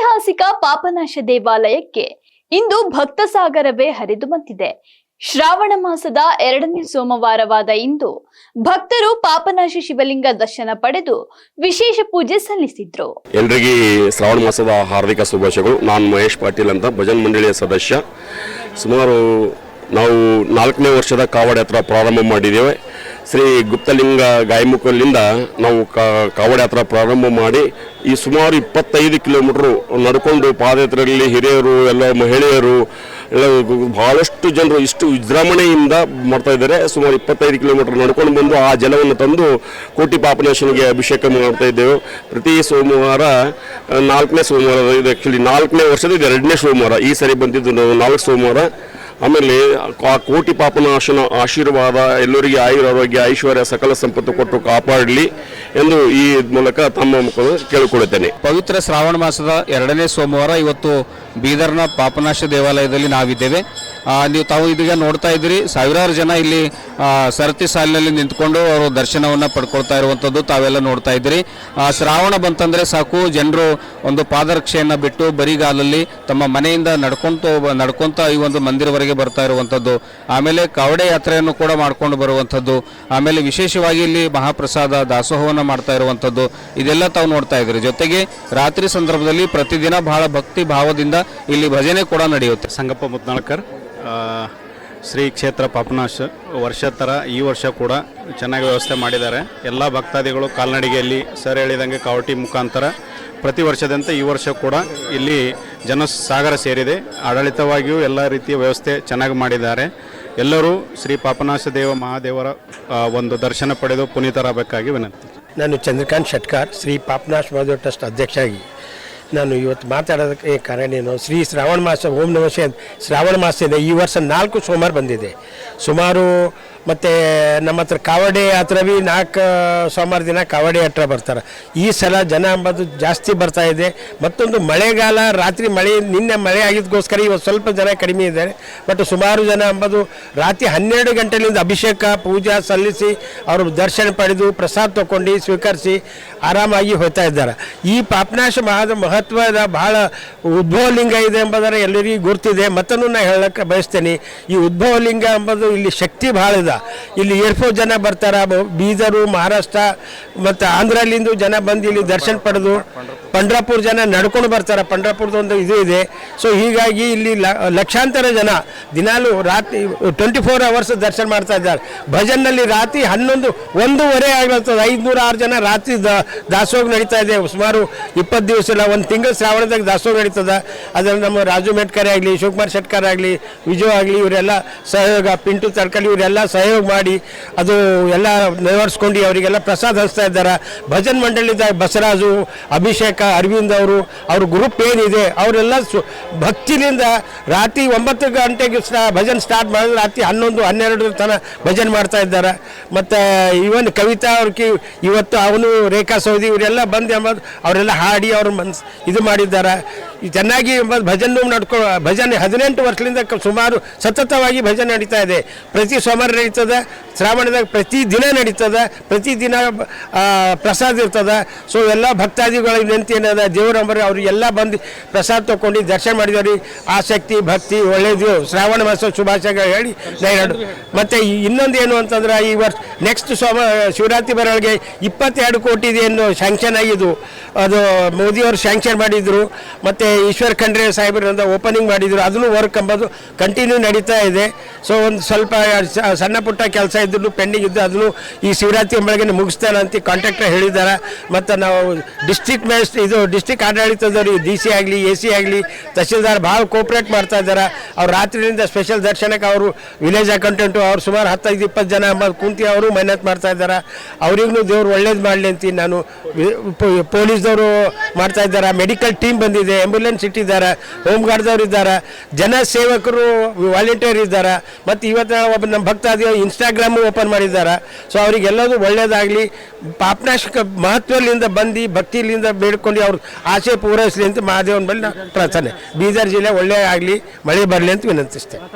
ಐತಿಹಾಸಿಕ ಪಾಪನಾಶ ದೇವಾಲಯಕ್ಕೆ ಇಂದು ಭಕ್ತ ಸಾಗರವೇ ಹರಿದು ಬಂದಿದೆ. ಶ್ರಾವಣ ಮಾಸದ 2ನೇ ಸೋಮವಾರವಾದ ಇಂದು ಭಕ್ತರು ಪಾಪನಾಶ ಶಿವಲಿಂಗ ದರ್ಶನ ಪಡೆದು ವಿಶೇಷ ಪೂಜೆ ಸಲ್ಲಿಸಿದ್ರು. ಎಲ್ಲರಿಗೆ ಶ್ರಾವಣ ಮಾಸದ ಹಾರ್ದಿಕ ಶುಭಾಶಯಗಳು. ನಾನು ಮಹೇಶ್ ಪಾಟೀಲ್ ಅಂತ ಭಜನ್ ಮಂಡಳಿಯ ಸದಸ್ಯ. ಸುಮಾರು ನಾವು 4ನೇ ವರ್ಷದ ಕಾವಡ ಯಾತ್ರಾ ಪ್ರಾರಂಭ ಮಾಡಿದ್ದೇವೆ. ಶ್ರೀ ಗುಪ್ತಲಿಂಗ ಗಾಯಮುಖಲಿಂದ ನಾವು ಕಾವಡ ಯಾತ್ರಾ ಪ್ರಾರಂಭ ಮಾಡಿ ಈ ಸುಮಾರು 25 ಕಿಲೋಮೀಟರ್ ನಡ್ಕೊಂಡು ಪಾದಯಾತ್ರೆಯಲ್ಲಿ ಹಿರಿಯರು ಎಲ್ಲ ಮಹಿಳೆಯರು ಎಲ್ಲ ಬಹಳಷ್ಟು ಜನರು ಇಷ್ಟು ವಿಜೃಂಭಣೆಯಿಂದ ಮಾಡ್ತಾ ಇದ್ದಾರೆ. ಸುಮಾರು 25 ಕಿಲೋಮೀಟರ್ ನಡ್ಕೊಂಡು ಬಂದು ಆ ಜಲವನ್ನು ತಂದು ಕೋಟಿ ಪಾಪನಾಶನಿಗೆ ಅಭಿಷೇಕ ಮಾಡ್ತಾ ಇದ್ದೇವೆ. ಪ್ರತಿ ಸೋಮವಾರ 4ನೇ ಸೋಮವಾರ, ಇದು ಆ್ಯಕ್ಚುಲಿ 4ನೇ ವರ್ಷದ ಇದು 2ನೇ ಸೋಮವಾರ. ಈ ಸರಿ ಬಂದಿದ್ದು 4 ಸೋಮವಾರ. ಆಮೇಲೆ ಆ ಕೋಟಿ ಪಾಪನಾಶನ ಆಶೀರ್ವಾದ ಎಲ್ಲರಿಗೆ ಆಯುರಾರೋಗ್ಯ ಐಶ್ವರ್ಯ ಸಕಲ ಸಂಪತ್ತು ಕೊಟ್ಟು ಕಾಪಾಡಲಿ ಎಂದು ಈ ಮೂಲಕ ತಮ್ಮ ಮುಖ ಕೇಳಿಕೊಳ್ಳುತ್ತೇನೆ. ಪವಿತ್ರ ಶ್ರಾವಣ ಮಾಸದ 2ನೇ ಸೋಮವಾರ ಇವತ್ತು ಬೀದರ್ನ ಪಾಪನಾಶ ದೇವಾಲಯದಲ್ಲಿ ನಾವಿದ್ದೇವೆ. ತಾವು ಇದೀಗ ನೋಡ್ತಾ ಇದ್ದೀರಿ, ಸಾವಿರಾರು ಜನ ಇಲ್ಲಿ ಸರತಿ ಸಾಲಿನಲ್ಲಿ ನಿಂತ್ಕೊಂಡು ಅವರು ದರ್ಶನವನ್ನು ಪಡ್ಕೊಳ್ತಾ ಇರುವಂಥದ್ದು ತಾವೆಲ್ಲ ನೋಡ್ತಾ ಇದ್ದೀರಿ. ಶ್ರಾವಣ ಬಂತಂದರೆ ಸಾಕು, ಜನರು ಒಂದು ಪಾದರಕ್ಷೆಯನ್ನು ಬಿಟ್ಟು ಬರಿಗಾಲಲ್ಲಿ ತಮ್ಮ ಮನೆಯಿಂದ ನಡ್ಕೊಂತ ಈ ಒಂದು ಮಂದಿರವರೆಗೆ ಬರ್ತಾ ಇರುವಂಥದ್ದು. ಆಮೇಲೆ ಕಾವಡೆ ಯಾತ್ರೆಯನ್ನು ಕೂಡ ಮಾಡ್ಕೊಂಡು ಬರುವಂಥದ್ದು. ಆಮೇಲೆ ವಿಶೇಷವಾಗಿ ಇಲ್ಲಿ ಮಹಾಪ್ರಸಾದ ದಾಸೋಹವನ್ನು ಮಾಡ್ತಾ ಇರುವಂಥದ್ದು. ಇದೆಲ್ಲ ತಾವು ನೋಡ್ತಾ ಇದ್ದೀರಿ. ಜೊತೆಗೆ ರಾತ್ರಿ ಸಂದರ್ಭದಲ್ಲಿ ಪ್ರತಿದಿನ ಬಹಳ ಭಕ್ತಿ ಭಾವದಿಂದ ಇಲ್ಲಿ ಭಜನೆ ಕೂಡ ನಡೆಯುತ್ತೆ. ಸಂಗಪ್ಪ ಮುತ್ನಾಳ್ಕರ್, ಶ್ರೀ ಕ್ಷೇತ್ರ ಪಾಪನಾಶ ವರ್ಷ ಥರ ಈ ವರ್ಷ ಕೂಡ ಚೆನ್ನಾಗಿ ವ್ಯವಸ್ಥೆ ಮಾಡಿದ್ದಾರೆ. ಎಲ್ಲ ಭಕ್ತಾದಿಗಳು ಕಾಲ್ನಡಿಗೆಯಲ್ಲಿ ಸರ್ ಹೇಳಿದಂಗೆ ಕಾವಟಿ ಮುಖಾಂತರ ಪ್ರತಿ ವರ್ಷದಂತೆ ಈ ವರ್ಷ ಕೂಡ ಇಲ್ಲಿ ಜನಸಾಗರ ಸೇರಿದೆ. ಆಡಳಿತವಾಗಿಯೂ ಎಲ್ಲ ರೀತಿಯ ವ್ಯವಸ್ಥೆ ಚೆನ್ನಾಗಿ ಮಾಡಿದ್ದಾರೆ. ಎಲ್ಲರೂ ಶ್ರೀ ಪಾಪನಾಶ ಮಹಾದೇವರ ಒಂದು ದರ್ಶನ ಪಡೆದು ಪುನೀತರಾಗಬೇಕಾಗಿ ವಿನಂತಿ. ನಾನು ಚಂದ್ರಕಾಂತ್ ಶೆಟ್ಕಾರ್, ಶ್ರೀ ಪಾಪನಾಶ ಮಹಾದೇವ ಟ್ರಸ್ಟ್ ಅಧ್ಯಕ್ಷರಾಗಿ ನಾನು ಇವತ್ತು ಮಾತಾಡೋದಕ್ಕೆ ಕಾರಣ ಏನು, ಶ್ರೀ ಶ್ರಾವಣ ಮಾಸ ಓಂ ನಮಃ ಶ್ರಾವಣ ಮಾಸದಿಂದ ಈ ವರ್ಷ 4 ಸೋಮವಾರ ಬಂದಿದೆ ಸುಮಾರು. ಮತ್ತು ನಮ್ಮ ಹತ್ರ ಕಾವಡೆ ಯಾತ್ರೆ 4 ಸೋಮವಾರ ದಿನ ಕಾವಡೆ ಯಾತ್ರೆ ಬರ್ತಾರೆ. ಈ ಸಲ ಜನ ಅಂಬೋದು ಜಾಸ್ತಿ ಬರ್ತಾ ಇದೆ. ಮತ್ತೊಂದು ಮಳೆಗಾಲ, ರಾತ್ರಿ ನಿನ್ನೆ ಮಳೆ ಆಗಿದ್ದಕ್ಕೋಸ್ಕರ ಇವತ್ತು ಸ್ವಲ್ಪ ಜನ ಕಡಿಮೆ ಇದ್ದಾರೆ. ಬಟ್ ಸುಮಾರು ಜನ ಅಂಬೋದು ರಾತ್ರಿ 12 ಗಂಟೆಲಿಂದ ಅಭಿಷೇಕ ಪೂಜಾ ಸಲ್ಲಿಸಿ ಅವರು ದರ್ಶನ ಪಡೆದು ಪ್ರಸಾದ ತೊಗೊಂಡು ಸ್ವೀಕರಿಸಿ ಆರಾಮಾಗಿ ಹೋಗ್ತಾ ಇದ್ದಾರೆ. ಈ ಪಾಪನಾಶ ಮಹತ್ವದ ಬಹಳ ಉದ್ಭವಲಿಂಗ ಇದೆ ಎಂಬುದರ ಎಲ್ಲರಿಗೂ ಗುರ್ತಿದೆ. ಮತ್ತನ್ನು ನಾನು ಹೇಳಕ್ಕೆ ಬಯಸ್ತೇನೆ, ಈ ಉದ್ಭವಲಿಂಗ ಎಂಬುದು ಇಲ್ಲಿ ಶಕ್ತಿ ಭಾಳ ಇದೆ. ಇಲ್ಲಿ ಏರ್ಫೋರ್ಸ್ ಜನ ಬರ್ತಾರೆ, ಬೀದರು, ಮಹಾರಾಷ್ಟ್ರ ಮತ್ತು ಆಂಧ್ರಲ್ಲಿಂದು ಜನ ಬಂದು ಇಲ್ಲಿ ದರ್ಶನ ಪಡೆದು, ಪಂಡ್ರಾಪುರ ಜನ ನಡ್ಕೊಂಡು ಬರ್ತಾರೆ. ಪಂಡ್ರಾಪುರದೊಂದು ಇದು ಇದೆ. ಸೊ ಹೀಗಾಗಿ ಇಲ್ಲಿ ಲಕ್ಷಾಂತರ ಜನ ದಿನಾಲು ರಾತ್ರಿ 24 ಅವರ್ಸ್ ದರ್ಶನ ಮಾಡ್ತಾ ಇದ್ದಾರೆ. ಭಜನ್ನಲ್ಲಿ ರಾತ್ರಿ 11:30 ಆಗ್ಲತ್ತದ. 506 ಜನ ರಾತ್ರಿ ದಾಸೋಹ ನಡೀತಾ ಇದೆ. ಸುಮಾರು 20 ದಿವಸ ಇಲ್ಲ, 1 ತಿಂಗಳು ಶ್ರಾವಣದಾಗ ದಾಸೋಹ ನಡೀತದೆ. ಅದರಲ್ಲಿ ನಮ್ಮ ರಾಜು ಮೆಟ್ಕರೆ ಆಗಲಿ, ಶಿವಕುಮಾರ್ ಶೆಟ್ಕರ್ ಆಗಲಿ, ವಿಜಯ್ ಆಗಲಿ, ಇವರೆಲ್ಲ ಸಹಯೋಗ, ಪಿಂಟು ತರ್ಕಲಿ ಇವರೆಲ್ಲ ಸಹಯೋಗ ಮಾಡಿ ಅದು ಎಲ್ಲ ನೆರವೇರಿಸ್ಕೊಂಡು ಅವರಿಗೆಲ್ಲ ಪ್ರಸಾದ ಹಂಚ್ತಾ ಇದ್ದಾರೆ. ಭಜನ್ ಮಂಡಳಿದಾಗ ಬಸವರಾಜು, ಅಭಿಷೇಕ, ಅರವಿಂದ್ ಅವ್ರ ಗ್ರೂಪ್ ಏನಿದೆ ಅವರೆಲ್ಲ ಭಕ್ತಿಯಿಂದ ರಾತ್ರಿ 9 ಗಂಟೆಗೆ ಭಜನ್ ಸ್ಟಾರ್ಟ್ ಮಾಡಿದ್ರೆ ರಾತ್ರಿ 11-12 ತನಕ ಭಜನ್ ಮಾಡ್ತಾ ಇದ್ದಾರೆ. ಮತ್ತು ಇವನ್ ಕವಿತಾ ಅವ್ರಿಗೆ ಇವತ್ತು ಅವನು ರೇಖಾ ಸೌದಿ ಇವರೆಲ್ಲ ಬಂದು ಎಂಬುದು ಅವರೆಲ್ಲ ಹಾಡಿ ಅವ್ರ ಇದು ಮಾಡಿದ್ದಾರೆ. ಚೆನ್ನಾಗಿ ಭಜನೆ ಭಜನೆ 18 ವರ್ಷದಿಂದ ಸುಮಾರು ಸತತವಾಗಿ ಭಜನೆ ನಡೀತಾ ಇದೆ. ಪ್ರತಿ ಸೋಮವಾರ ನಡೀತದೆ, ಶ್ರಾವಣದಾಗ ಪ್ರತಿ ದಿನ ನಡೀತದೆ, ಪ್ರತಿದಿನ ಪ್ರಸಾದ ಇರ್ತದೆ. ಸೊ ಎಲ್ಲ ಭಕ್ತಾದಿಗಳ ವಿನಂತಿ ಏನದ, ದೇವರಂಬರಿ ಅವರಿಗೆಲ್ಲ ಬಂದು ಪ್ರಸಾದ ತೊಗೊಂಡು ದರ್ಶನ ಮಾಡಿದವ್ರಿ. ಆಸಕ್ತಿ ಭಕ್ತಿ ಒಳ್ಳೆಯದು. ಶ್ರಾವಣ ಮಾಸ ಶುಭಾಶಯಗಳು ಹೇಳಿ ನಾನು. ಮತ್ತು ಇನ್ನೊಂದು ಏನು ಅಂತಂದ್ರೆ, ಈ ವರ್ಷ ನೆಕ್ಸ್ಟ್ ಶಿವರಾತ್ರಿ ಬರೋಳಿಗೆ 22 ಕೋಟಿ ಏನು ಸ್ಯಾಂಕ್ಷನ್ ಆಗಿದ್ದು, ಅದು ಮೋದಿಯವರು ಸ್ಯಾಂಕ್ಷನ್ ಮಾಡಿದರು. ಮತ್ತು ಈಶ್ವರ್ ಖಂಡ್ರೆ ಸಾಹೇಬರಿಂದ ಓಪನಿಂಗ್ ಮಾಡಿದರು. ಅದನ್ನು ವರ್ಕ್ ಎಂಬುದು ಕಂಟಿನ್ಯೂ ನಡೀತಾ ಇದೆ. ಸೊ ಒಂದು ಸ್ವಲ್ಪ ಸಣ್ಣ ಪುಟ್ಟ ಕೆಲಸ ಇದ್ದು ಪೆಂಡಿಂಗ್ ಇದ್ದು ಅದನ್ನು ಈ ಶಿವರಾತ್ರಿ ಬೆಳಗ್ಗೆ ಮುಗಿಸ್ತಾನೆ ಅಂತ ಕಾಂಟ್ರಾಕ್ಟರ್ ಹೇಳಿದ್ದಾರೆ. ಮತ್ತು ನಾವು ಡಿಸ್ಟ್ರಿಕ್ಟ್ ಆಡಳಿತದವರು DC ಆಗಲಿ AC ಆಗಲಿ ತಹಶೀಲ್ದಾರ್ ಭಾಳ ಕೋಪ್ರೇಟ್ ಮಾಡ್ತಾ ಇದ್ದಾರೆ. ಅವ್ರು ರಾತ್ರಿಯಿಂದ ಸ್ಪೆಷಲ್ ದರ್ಶನಕ್ಕೆ ಅವರು ವಿಲೇಜ್ ಅಕೌಂಟೆಂಟು ಅವ್ರು ಸುಮಾರು 15-20 ಜನ ಕುಂತಿ ಅವರು ಮೆಹನತ್ ಮಾಡ್ತಾ ಇದ್ದಾರೆ. ಅವ್ರಿಗೂ ದೇವ್ರು ಒಳ್ಳೇದು ಮಾಡಲಿ ಅಂತ ನಾನು. ಪೊಲೀಸ್ದವರು ಮಾಡ್ತಾ ಇದ್ದಾರೆ, ಮೆಡಿಕಲ್ ಟೀಮ್ ಬಂದಿದೆ, ಆಂಬ್ಯುಲೆನ್ಸ್ ಇಟ್ಟಿದ್ದಾರೆ, ಹೋಮ್ ಗಾರ್ಡ್ದವ್ರು ಇದ್ದಾರೆ, ಜನ ಸೇವಕರು ವಾಲಂಟಿಯರ್ ಇದ್ದಾರೆ. ಮತ್ತು ಇವತ್ತು ಒಬ್ಬ ನಮ್ಮ ಭಕ್ತಾದಿಗಳು ಇನ್ಸ್ಟಾಗ್ರಾಮು ಓಪನ್ ಮಾಡಿದ್ದಾರೆ. ಸೊ ಅವರಿಗೆಲ್ಲದೂ ಒಳ್ಳೇದಾಗಲಿ, ಪಾಪನಾಶ ಮಹತ್ವದಿಂದ ಬಂದು ಭಕ್ತಿಯಿಂದ ಬೇಡ್ಕೊಂಡು ಅವ್ರ ಆಸೆ ಪೂರೈಸಲಿ ಅಂತ ಮಹಾದೇವನ ಬಳಿ ಪ್ರಾರ್ಥನೆ. ಬೀದರ್ ಜಿಲ್ಲೆ ಒಳ್ಳೆಯ ಆಗಲಿ, ಮಳೆ ಬರಲಿ ಅಂತ ವಿನಂತಿಸ್ತೇನೆ.